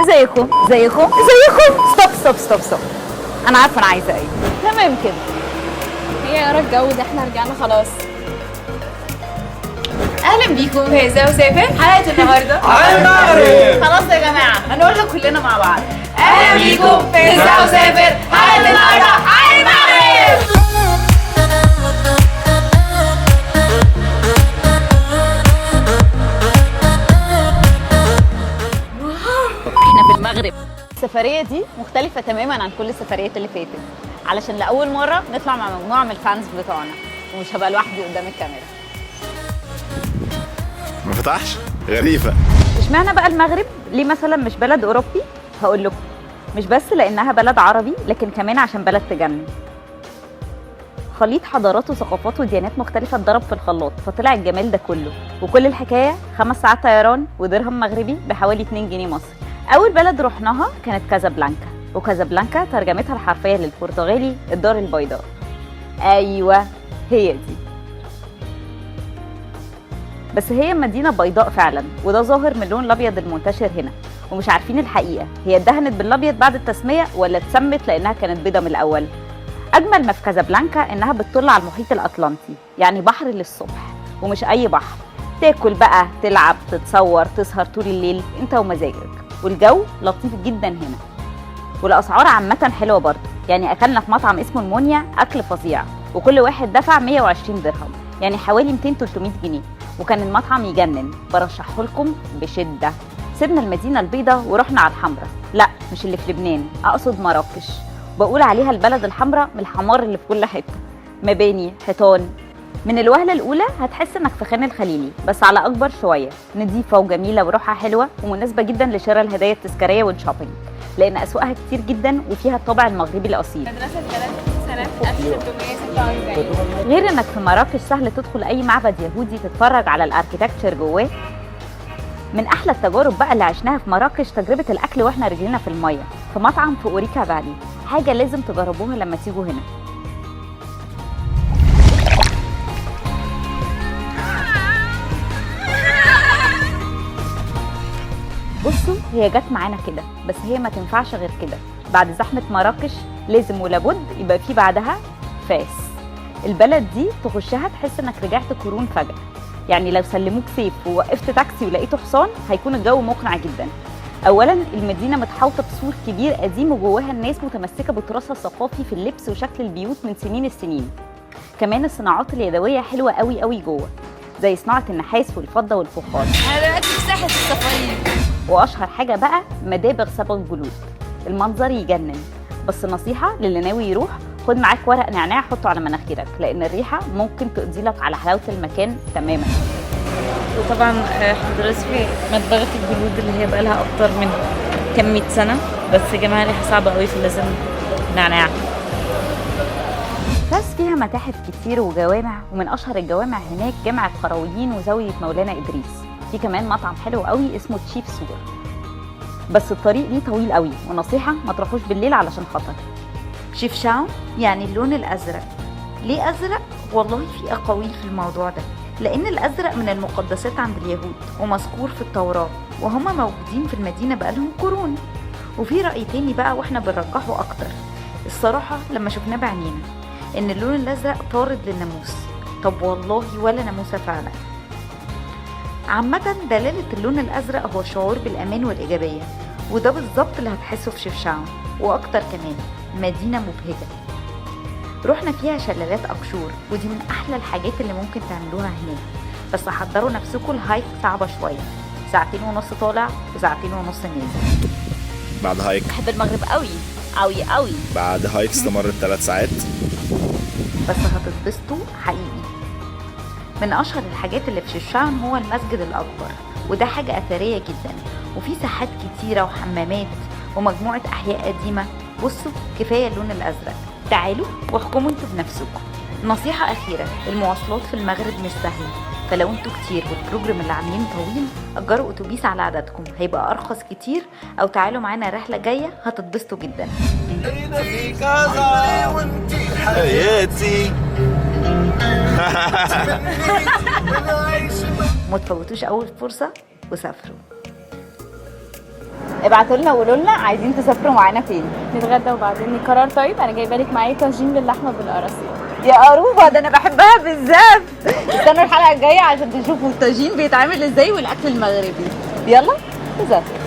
ازيكم ستوب. انا عارفه انا عايزه ايه. تمام كده. هي يا الجو ده احنا رجعنا خلاص. اهلا بيكم في ازاي وسافر. حلقه النهارده على المغرب. خلاص يا جماعه هنقولها كلنا مع بعض. اهلا بيكم في ازاي وسافر. حلقه النهارده على المغرب. احنا في المغرب. السفريه دي مختلفه تماما عن كل السفريات اللي فاتت، علشان لاول مره نطلع مع مجموعه من الفانز بتوعنا، ومش هبقى لوحدي قدام الكاميرا. ما فتحش غريبة. اشمعنى بقى المغرب؟ ليه مثلا مش بلد اوروبي؟ هقول لكم. مش بس لانها بلد عربي، لكن كمان عشان بلد تجنن. خليط حضارات وثقافات وديانات مختلفة اتضرب في الخلاط، فطلع الجمال ده كله. وكل الحكاية 5 ساعات طيران ودرهم مغربي بحوالي 2 جنيه مصري. أول بلد رحناها كانت كازابلانكا، وكازابلانكا ترجمتها الحرفية للبرتغالي الدار البيضاء. أيوة هي دي. بس هي مدينة بيضاء فعلا، وده ظاهر من اللون الأبيض المنتشر هنا، ومش عارفين الحقيقة هي اتدهنت بالأبيض بعد التسمية ولا اتسمت لأنها كانت بيضة من الأول. أجمل ما في كازابلانكا إنها بتطل على المحيط الأطلنطي، يعني بحر للصبح، ومش أي بحر. تاكل بقى، تلعب، تتصور، تسهر طول الليل أنت ومزاجك، والجو لطيف جدا هنا. والأسعار عامة حلوة برضه، يعني أكلنا في مطعم اسمه المونيا أكل فظيع، وكل واحد دفع 120 درهم، يعني حوالي 200-300 جنيه، وكان المطعم يجنن، برشحه لكم بشدة. سيبنا المدينة البيضاء ورحنا على الحمراء، لا مش اللي في لبنان، أقصد مراكش. بقول عليها البلد الحمراء من الحمار اللي في كل حتة، مباني، حيطان. من الوهلة الأولى هتحس إنك في خان الخليلي، بس على أكبر شوية، نظيفة وجميلة وروحها حلوة ومناسبة جدا لشراء الهدايا التذكارية والشوبينج، لأن أسواقها كتير جدا وفيها الطابع المغربي الأصيل. مدرسة اتولدت سنة 1346. غير إنك في مراكش سهل تدخل أي معبد يهودي تتفرج على الأركيتكتشر جواه. من أحلى التجارب بقى اللي عشناها في مراكش تجربة الأكل وإحنا رجلنا في المية في مطعم في أوريكا فالي، حاجة لازم تجربوها لما تيجوا هنا. بصوا هي جت معانا كده، بس هي ما تنفعش غير كده. بعد زحمة مراكش لازم ولابد يبقى في بعدها فاس. البلد دي تخشها تحس انك رجعت قرون فجأة، يعني لو سلموك سيف ووقفت تاكسي ولقيته حصان هيكون الجو مقنع جدا. اولا المدينة متحوطة بسور كبير قديم، وجواها الناس متمسكة بتراثها الثقافي في اللبس وشكل البيوت من سنين السنين. كمان الصناعات اليدوية حلوة قوي قوي جوه، زي صناعة النحاس والفضة والفخار. انا دلوقتي في ساحه الصفارين. واشهر حاجه بقى مدابغ صبغ الجلود، المنظر يجنن. بس نصيحه للي ناوي يروح، خد معاك ورق نعناع حطه على مناخيرك، لان الريحه ممكن تقضي لك على حلاوه المكان تماما. وطبعا حضرتك في مدبغه الجلود اللي هي بقى لها اكتر من كام 100 سنه، بس يا جماعه ريحه صعبه قوي، فلازم نعناع. فاس فيها متاحف كتير وجوامع، ومن اشهر الجوامع هناك جامع القرويين وزاويه مولانا ادريس. في كمان مطعم حلو قوي اسمه تشيف سور، بس الطريق ليه طويل قوي، ونصيحه ما تروحوش بالليل علشان خطر. شيف شاون يعني اللون الازرق. ليه ازرق؟ والله في اقاويل في الموضوع ده، لان الازرق من المقدسات عند اليهود ومذكور في التوراه، وهم موجودين في المدينه بقالهم قرون. وفي راي تاني بقى واحنا بنرجحه اكتر الصراحه لما شفناه بعينينا، ان اللون الازرق طارد للناموس. طب والله ولا ناموسه فعلا. عامة دلالة اللون الأزرق هو شعور بالأمان والإيجابية، وده بالظبط اللي هتحسه في شيف شاون، وأكتر كمان. مدينة مبهجة رحنا فيها شلالات أقشور، ودي من أحلى الحاجات اللي ممكن تعملوها هناك، بس حضروا نفسكم الهايك صعبة شوية، 2.5 ساعة طالع و2.5 ساعة نازل. بعد هايك بحب المغرب قوي قوي قوي. بعد هايك استمرت 3 ساعات، بس هتتبسطوا حقيقي. من أشهر الحاجات اللي في شيف شاون هو المسجد الأكبر، وده حاجة أثرية جدا، وفي ساحات كتيرة وحمامات ومجموعة أحياء قديمة. بصوا كفاية اللون الأزرق، تعالوا واحكموا انتوا بنفسكم. نصيحة أخيرة، المواصلات في المغرب مش سهلة، فلو انتوا كتير والبروجرام اللي عاملين طويل أجروا أتوبيس على عددكم، هيبقى أرخص كتير، أو تعالوا معانا رحلة جاية هتتبسطوا جدا. حياتي. ما تفوتوش أول فرصة وسافروا. ابعتوا لنا وقولوا لنا عايزين تسافروا معانا فين. نتغدى وبعدين نقرر. طيب انا جايبه لك معايا طاجين باللحمه بالقراصية. يا قروبه ده انا بحبها بالذات. استنوا الحلقه الجايه عشان تشوفوا الطاجين بيتعمل ازاي والاكل المغربي. يلا نسافر.